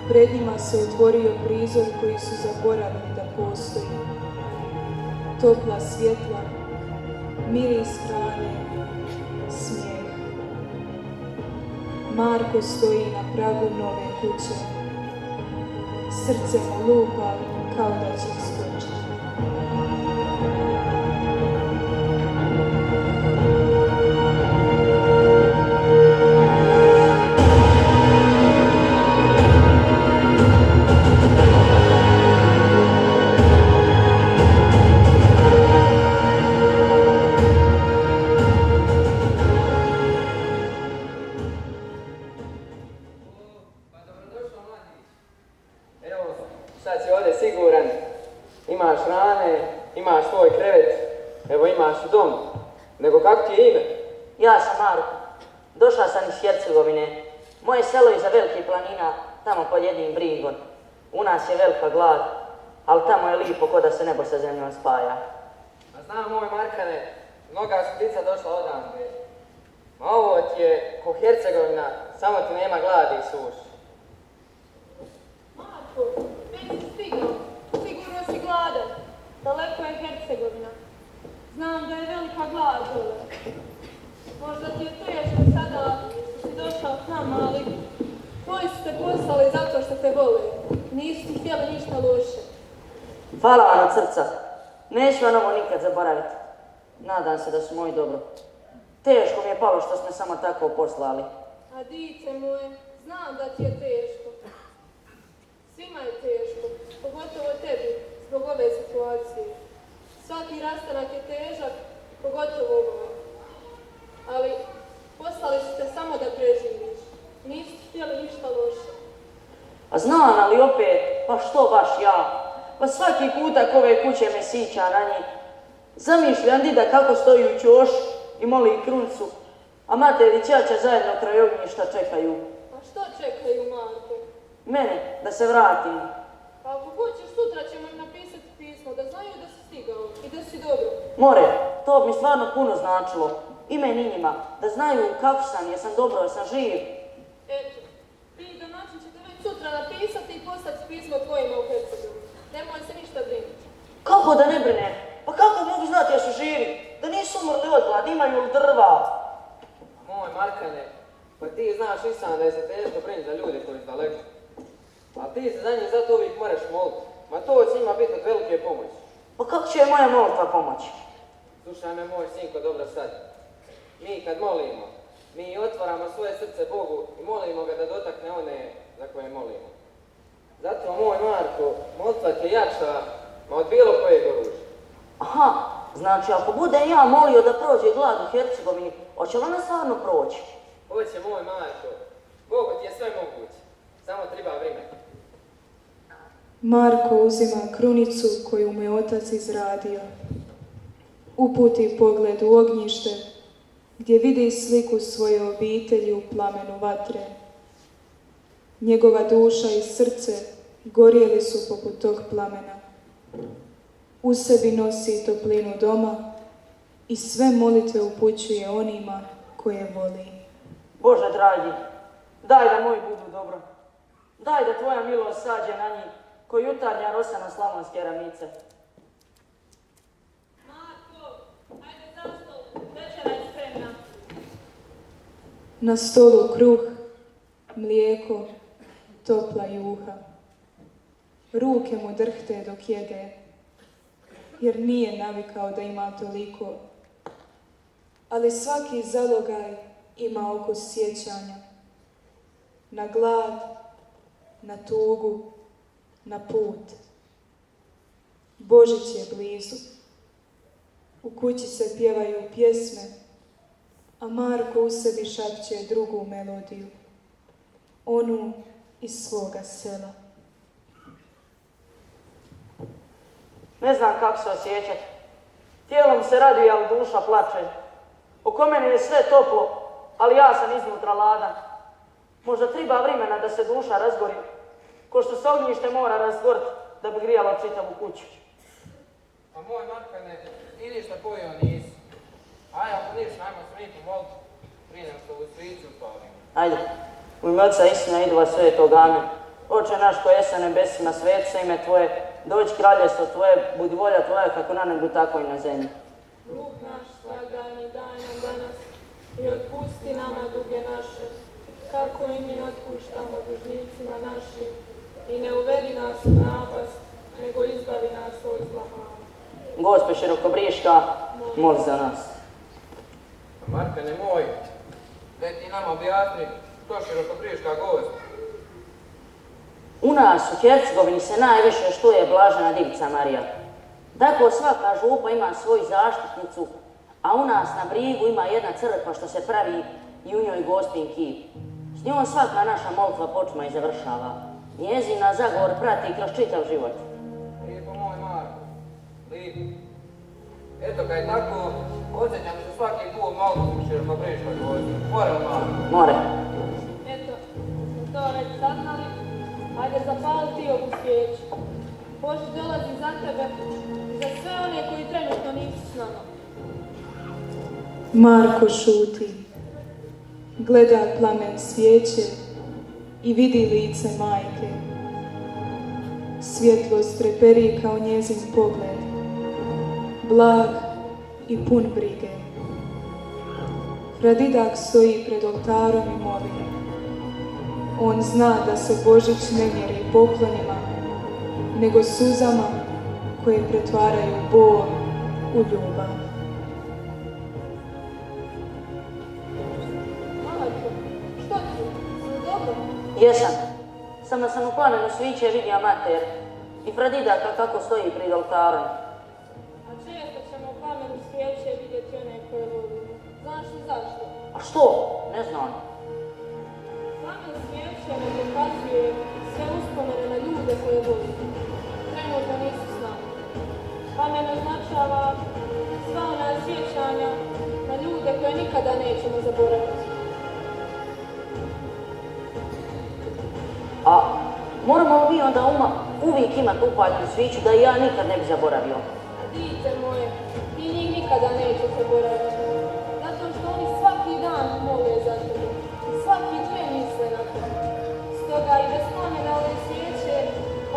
pred njima se otvorio prizor koji su zaboravili da postoji. Topla svjetla, miris hrane, smijeh. Marko stoji na pragu nove kuće. Srce mu lupa kao da će iskočiti. Sad si ovdje siguran, imaš hrane, imaš svoj krevet, evo imaš dom, nego kako ti je ime? Ja sam Marko. Došla sam iz Hercegovine. Moje selo je iza velikih planina, tamo pod jednim brigom. U nas je velika glad, ali tamo je lipo ko da se nebo sa zemljom spaja. A znam moj Markane, mnoga su dica došla odande. Ma ovo ti je ko Hercegovina, samo ti nema gladi i suši. Marko, već si stigao. Sigurno si gladan. Daleko je Hercegovina. Znam da je velika glad dole. Možda ti je teško sada što si došao k nama, ali tvoji su te poslali zato što te vole. Nisu ti htjeli ništa loše. Hvala vam od srca. Neću vam ovo nikad zaboraviti. Nadam se da su moji dobro. Teško mi je palo što smo samo tako poslali. A dice moje, znam da ti je teško. Svima je teško, pogotovo tebi, zbog ove situacije. Svaki rastanak je težak, pogotovo ovo. Ali poslali su te samo da preživiš. Nisu htjeli ništa loše. A znam, ali opet, pa što baš ja? Pa svaki kutak ove kuće me sića na njih. Zamišljam dida kako stoji u ćošu i moli kruncu, a mater i ćaća zajedno kraj ognjišta čekaju. A što čekaju, Marko? Mene, da se vratim. Pa ako hoćeš, sutra ćemo im napisati pismo, da znaju da si stigao i da si dobro. More, to bi mi stvarno puno značilo. I meni i njima, da znaju kako sam, jesam dobro, jesam živ. Eto, vi domaćin ćete već sutra napisati i poslati pismo tvojima u Hercegovini. Nemoj se ništa brinuti. Kako da ne brine? Pa kako mogu znati da su živi? Da nisu umrli od gladi, imaju li drva? Moj Markane, pa ti znaš i sam da je se teško briniti za ljude koji su daleko. A ti se za njih zato uvijek moraš moliti. Ma to će njima biti od velike pomoći. Pa kako će moja molitva pomoći? Slušaj me moj sinko dobro sad. Mi kad molimo, mi otvaramo svoje srce Bogu i molimo ga da dotakne one za koje molimo. Zato moj Marko, molitva te jača od bilo kojeg oružja. Aha, znači ako bude ja molio da prođe glad u Hercegovini, hoće li ona stvarno proći? Hoće moj Marko, Bogu ti je sve moguće, samo treba vremena. Marko uzima krunicu koju mu je otac izradio. Uputi pogled u ognjište, gdje vidi sliku svoje obitelji u plamenu vatre. Njegova duša i srce gorjeli su poput tog plamena. U sebi nosi toplinu doma i sve molitve upućuje onima koje voli. Bože dragi, daj da moji budu dobro. Daj da tvoja milost sađe na njih, ko jutarnja rosa na slavonske ramice. Marko, ajde za stol, večera je spremna. Na stolu kruh, mlijeko, topla juha. Ruke mu drhte dok jede, jer nije navikao da ima toliko. Ali svaki zalogaj ima okus sjećanja. Na glad, na tugu, na put. Božić je blizu. U kući se pjevaju pjesme, a Marko u sebi šapće drugu melodiju, onu iz svoga sela. Ne znam kako se osjećati. Tijelom se raduje, ali duša plače. Oko mene je sve toplo, ali ja sam iznutra ladan. Možda treba vremena da se duša razgori, ko što se ognjište mora razgoriti da bi grijalo čitavu kuću. Pa moj Markane, ti ništa pojeo nisi. Aj, ako niš, najmo se mi pomoliti, prije nam se u sviću upalimo. Ajde, u ime Oca i Sina i Duha Svetog, amen. Oče naš koji jesi na nebesima, sveti se ime Tvoje, dođi kraljestvo Tvoje, budi volja Tvoja kako na nebu, tako i na zemlji. Kruh naš svagdani daj nam danas i otpusti nama duge naše, kako i mi otpuštamo dužnicima našim. I ne uvedi nas u napast, nego izbavi nas od zla. Gospe širokobriška, moli za nas. Markane moj, daj ti nama objasni što širokobriška gost. U nas u Hercegovini se najviše štuje blažena Divica Marija. Tako svaka župa ima svoju zaštitnicu, a u nas na Brigu ima jedna crkva što se pravi i u njoj Gospin kip. S njom svaka naša molitva počma i završava. Njezina zagovor prati kroz čitav život. Lijepo moj Marko, lijepo. Eto kad je tako, osjećam se svaki put malo u širokobriškoj gosti. More li Marko? More. Eto, smo to već saznali, ajde zapali ti ovu svijeću. Božić dolazi za tebe i za sve one koji trenutno nisu s nama. Marko šuti, gleda plamen svijeće i vidi lice majke. Svjetlost treperi kao njezin pogled, blag i pun brige. Pradidak stoji pred oltarom i moli. On zna da se Božić ne mjeri poklonima, nego suzama koje pretvaraju bol u ljubav. Marko, što ti? Si dobro? Jesam. Samo sam u plamenu sviće vidio mater i pradidaka kako stoji pred oltarom. A često ćemo u plamenu svijeće vidjeti one koje volimo. Znaš li zašto? A što? Ne znam. Plamen svijeće nam dokazuje sve uspomene na ljude koje volimo. Trenutno nisu s nama. Plamen označava sva ona sjećanja na ljude koje nikada nećemo zaboraviti. A moramo li mi onda uvijek imati upaljenu sviću da i ja nikad ne bi zaboravio? Dite moje, i njih nikada nećete boraviti. Zato što oni svaki dan mole za tebe. I svaki dve misle na tebe. Stoga i bez plamena ove svijeće,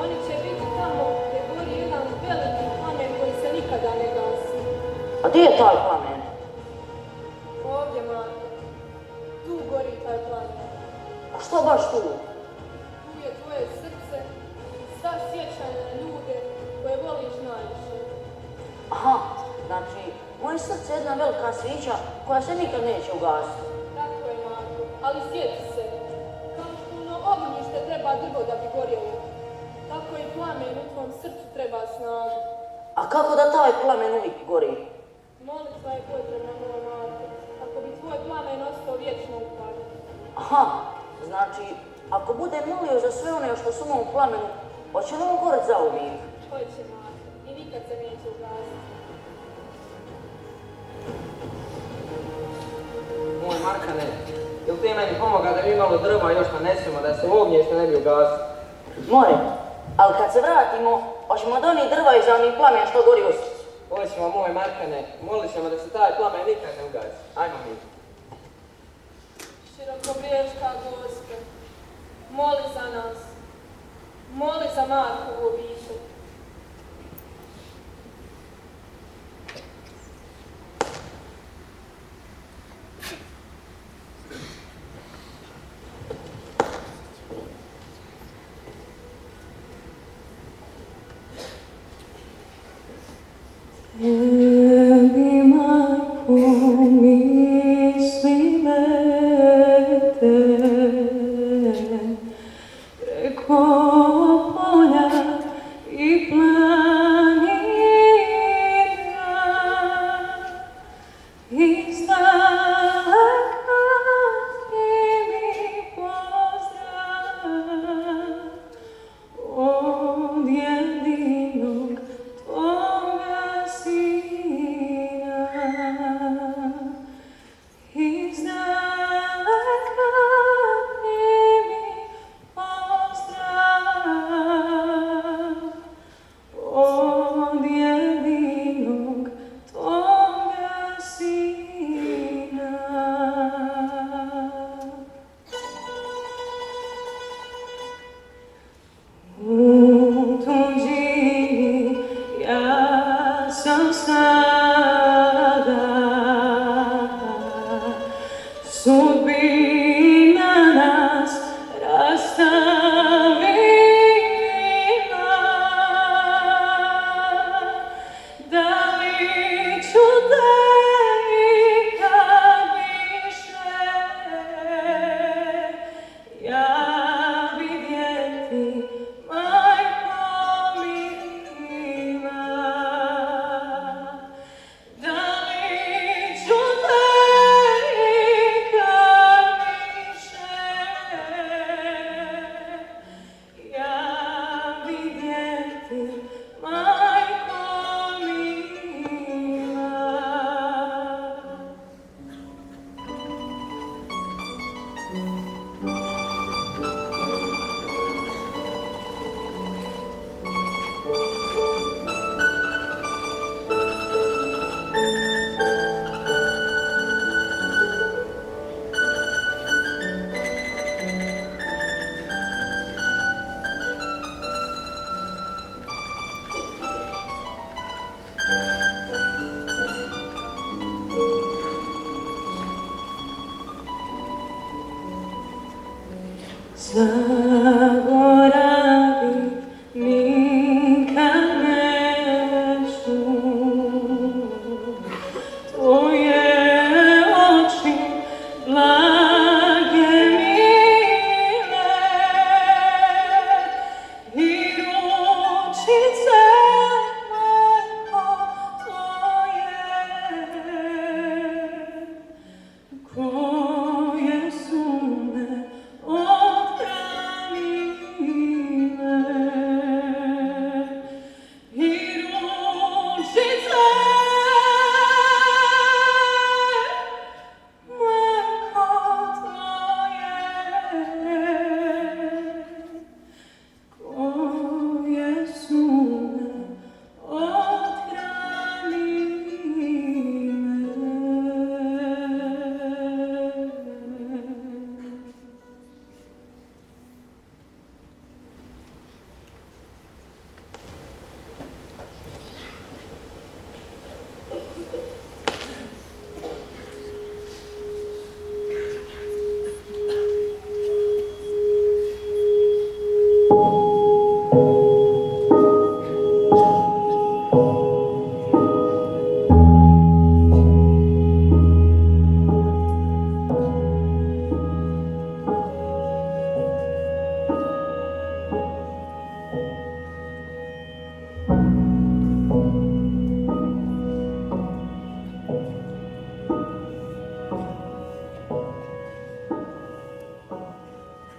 oni će biti tamo gdje gori jedan veliki plamen koji se nikada ne gasi. A gdje je taj plamen? Ovdje, Marko. Tu gori taj plamen. A što baš tu? Tu je tvoje srce i sva sjećanja na ljude koje voliš najviše. Aha, znači, moje srce je jedna velika svića koja se nikad neće ugasiti. Tako je, Marko, ali sjeti se. Kao što ono ognjište treba drvo da bi gorjelo, tako i plamen u tvom srcu treba snagu. A kako da taj plamen uvijek gori? Molitva je potrebna, moj Marko, kako bi tvoj plamen ostao vječno upaljen. Aha, znači, ako budem molio za sve one što su u mom plamenu, hoće li on goret za uvijek? Hoće, Marko, i nikad se neće ugasiti. Moj Markane, jel ti meni pomoga da mi malo drva još nanesemo, da se ognjište ne bi ugasilo? More, ali kad se vratimo, hoćemo donijeti drva i za onih plamen što gori u srcu. Hoćemo, moj Markane, molit ćemo da se taj plamen nikad ne ugasi. Ajmo mi. Širokobriješka Gospe, moli za nas. Moli za Markovu obitelj. Tebi, Marko, misli lete preko polja i planina, izdaleka ti mi pozdrav od jedinog tvoga sina. Izdaleka ti mi pozdrav od jedinog tvoga sina. U tuđini ja sam sada, sudbina nas rastavila. Da li ću te ikad više ja vidjeti, majko mila? Da li ću te ikad više ja vidjeti, majko mila? Zaboravi nikad neću tvoje oči blage mile i ručice, majko, tvoje koje su me odbranile. I ručice, majko,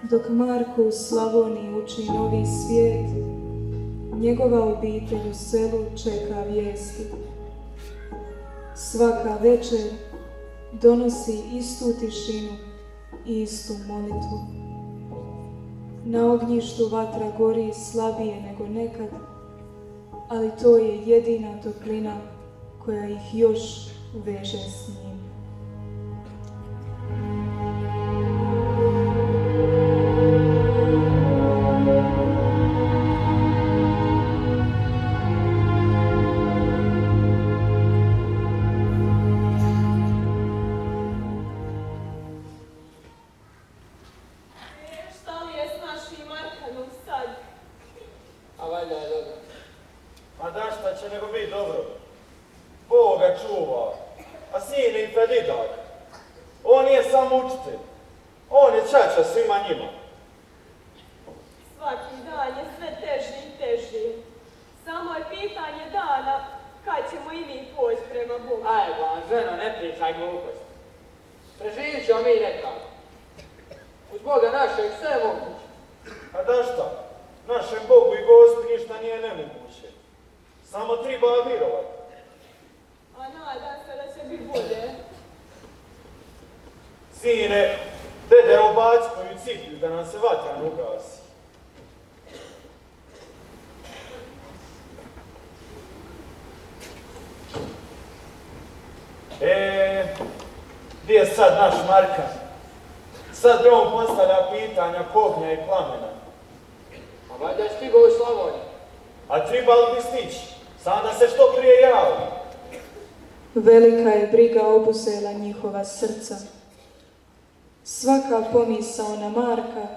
Dok Marko u Slavoniji uči novi svijet, njegova obitelj u selu čeka vijesti. Svaka večer donosi istu tišinu i istu molitvu. Na ognjištu vatra gori slabije nego nekad, ali to je jedina toplina koja ih još veže s njim. Šta li je s našim Markanom sad? A valjda je dobro. Ma da šta će nego biti dobro? Bog ga čuva, a sin im predidak. On nije samo učitelj, on je čača svima njima. Svaki dan je sve teži i teži. Samo je pitanje dana kad ćemo i mi poći prema Bogu. Aj, ženo, ne pričaj gluposti. Preživit ćemo mi nekako. Uz Boga našeg sve je moguće. A da šta? Našem Bogu i Gospi ništa nije nemoguće. Samo treba vjerovati. A nadam se da će biti bolje. Sine, dede obaci koju ciklju da nam se vatra ne ugasi. Gdje je sad naš Markan? Sad bi on postavlja pitanja kognja i plamena. A valjda je stigao u Slavoniju. A trebalo bi stići, sam da se što prije javi. Velika je briga obuzela njihova srca. Svaka pomisao na Marka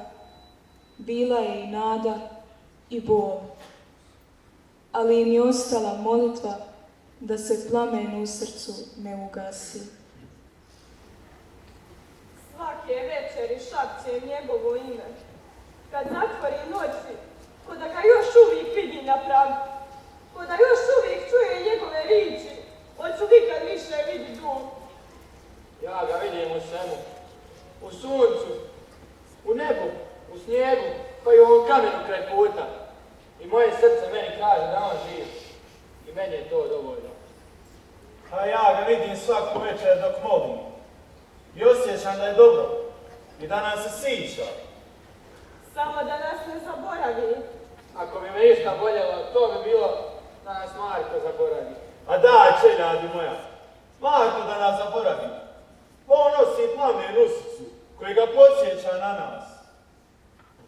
bila je i nada i bol. Ali im je ostala molitva da se plamen u srcu ne ugasi. Svake večeri šapće njegovo ime. Kad zatvori noći, ko da ga još uvijek vidi na pragu, ko da još uvijek čuje njegove riječi, hoću nikad više vidi dom. Ja ga vidim u svemu. U suncu, u nebu, u snijegu, pa i u ovom kamenu kraj puta. I moje srce meni kaže da on živ. I meni je to dovoljno. A ja ga vidim svaku večer dok molim. I osjećam da je dobro. I da nas se sića. Samo da nas ne zaboravi. Ako bi me išta boljelo, to bi bilo da nas Marko zaboravi. A daj, čeljadi moja, Marko da nas zaboravi. On nosi plamen usicu koji ga podsjeća na nas.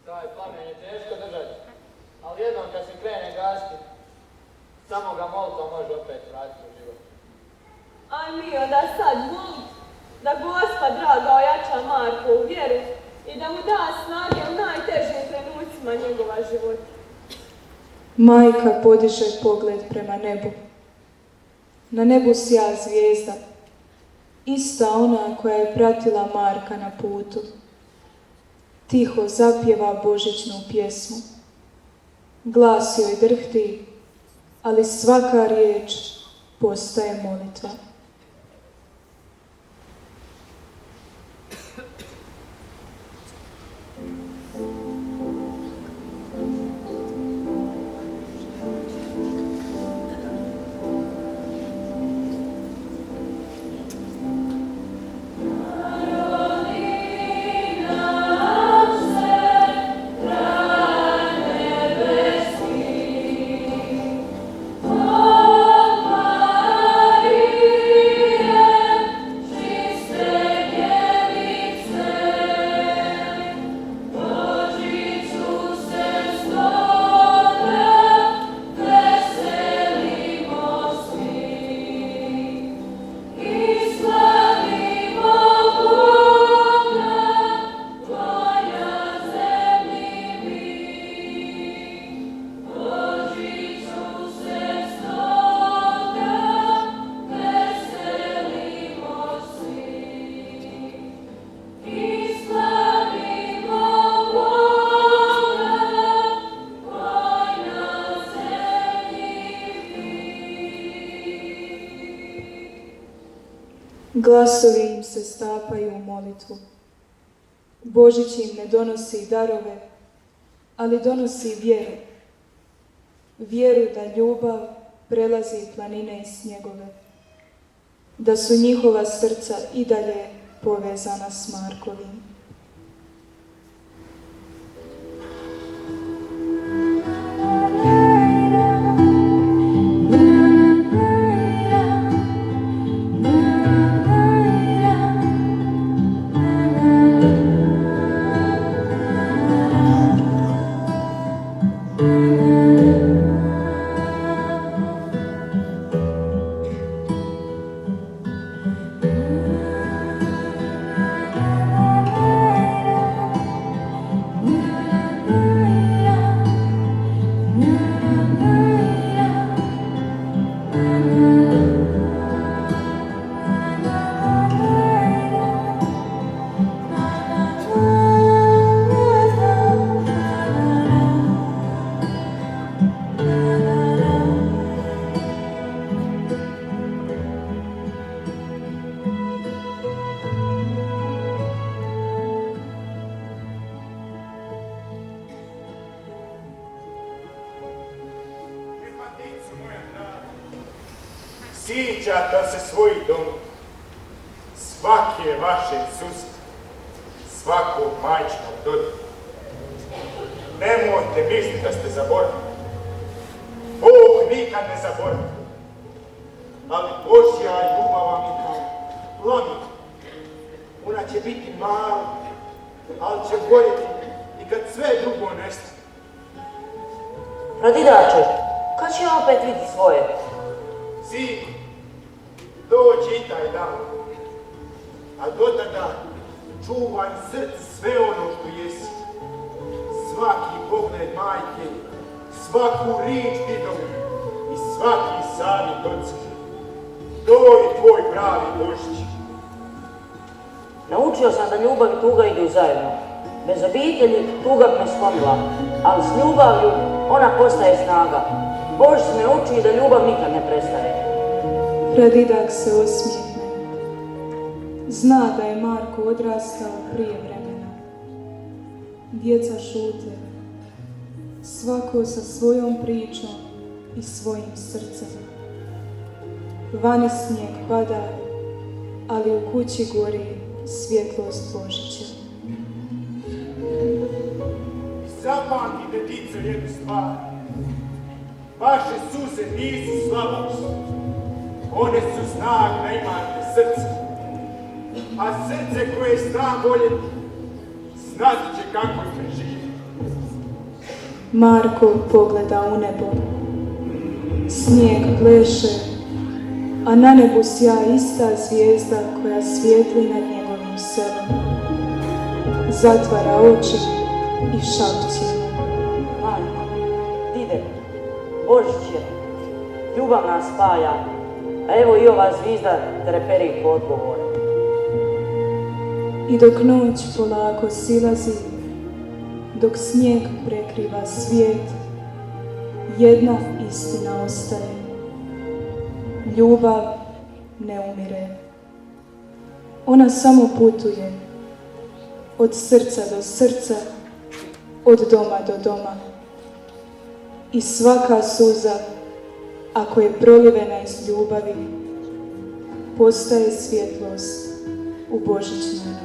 Taj plamen je teško držati, ali jednom kad se krene gasiti, samo ga molitva može opet vratiti u život. A mi onda sad molit da Gospa draga ojača Marko u vjeru i da mu da snage u najtežim trenucima njegova života. Majka podiže pogled prema nebu. Na nebu sja zvijezda, ista ona koja je pratila Marka na putu. Tiho zapjeva božićnu pjesmu. Glas joj drhti, ali svaka riječ postaje molitva. Glasovi im se stapaju u molitvu. Božić im ne donosi darove, ali donosi vjeru. Vjeru da ljubav prelazi planine i snjegove, da su njihova srca i dalje povezana s Markovim. Sićate se svoj dom, svake vaše suze, svakog majčinog dodika. Nemojte misliti da ste zaboravili. Bog nikad ne zaboravi. Ali Božja ljubav vam je kao plamen. Ona će biti mala, ali će gorjeti i kad sve drugo nestane. Pradidače, kad će opet vidjeti svoje? Sine, dođi i taj dan, a do tada čuvaj srce sve ono što jesi. Svaki pogled majke, svaku riječ didovu i svaki savjet oca. To je tvoj pravi Božić. Naučio sam da ljubav i tuga idu zajedno. Bez obitelji tuga bi me sklonila, ali s ljubavlju ona postaje snaga. Božić me uči da ljubav nikad ne prestaje. Pradidak se osmijehne. Zna da je Marko odrastao prije vremena. Djeca šute, svako sa svojom pričom i svojim srcem. Vani snijeg pada, ali u kući gori svjetlost Božića. Zapamtite, dico, jednu stvar. Vaše suze nisu slabost. One su znak da imate srce. A srce koje zna voljeti, znat će kako ih preživjeti. Marko pogleda u nebo. Snijeg pleše, a na nebu sja ista zvijezda koja svijetli nad njegovim selom. Zatvara oči i šapće. Marko, dide, Božić je, ljubav nas spaja, a evo i ova zvizda treperi po odgovoru. I dok noć polako silazi, dok snijeg prekriva svijet, jedna istina ostaje. Ljubav ne umire. Ona samo putuje, od srca do srca, od doma do doma. I svaka suza, ako je prolivena iz ljubavi, postaje svjetlost u božićnoj noći.